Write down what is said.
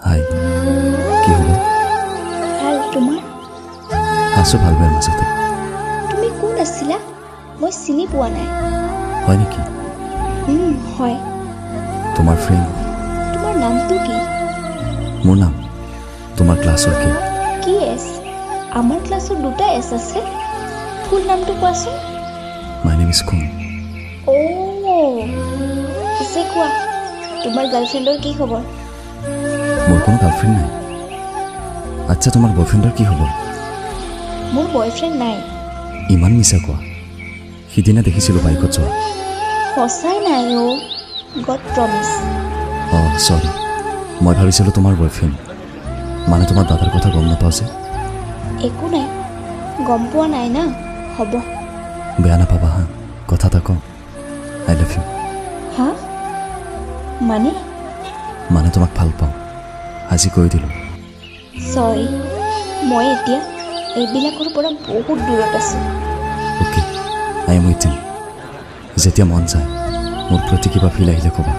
হাই, কি হ'ব? ভাল, তোমাৰ? আছোঁ ভাল বেয়াৰ মাজতে। তুমি কোন আছিলা? মই চিনি পোৱা নাই। হয় নেকি? হয়। তোমাৰ ফ্ৰেণ্ড। তোমাৰ নামটো কি? মোৰ নাম? তোমাৰ ক্লাছৰ কি? কি এছ? আমাৰ ক্লাছত দুটা এছ আছে। ফুল নামটো কোৱাচোন। মাই নেম ইজ কুন। পিছে কোৱা, তোমাৰ গাৰ্লফ্ৰেণ্ডৰ কি খবৰ? মোৰ কোনো গাৰ্লফ্ৰেণ্ড নাই। আচ্ছা, তোমাৰ বয়ফ্ৰেণ্ডৰ কি খবৰ? মোৰ বয়ফ্ৰেণ্ড নাই। ইমান মিছা কোৱা। সিদিনা দেখিছিলোঁ বাইকত যোৱা। সঁচাই নাই গড প্ৰমিছ। চৰি, মই ভাবিছিলোঁ তোমাৰ বয়ফ্ৰেণ্ড। মানে তোমাৰ দাদাৰ কথা গম নাপাওঁ যে। একো নাই, গম পোৱা নাই না, হ'ব। বেয়া নাপাবা হা, কথা এটা কওঁ। I love you. হা? মানে তোমাক ভাল পাওঁ, আজি কৈ দিলোঁ। চৰি, মই এতিয়া এইবিলাকৰ পৰা বহুত দূৰত আছোঁ। অ'কে, আই এম ৱেইটিং। যেতিয়া মন যায় মোৰ প্ৰতি কিবা ফিল আহিলে ক'বা।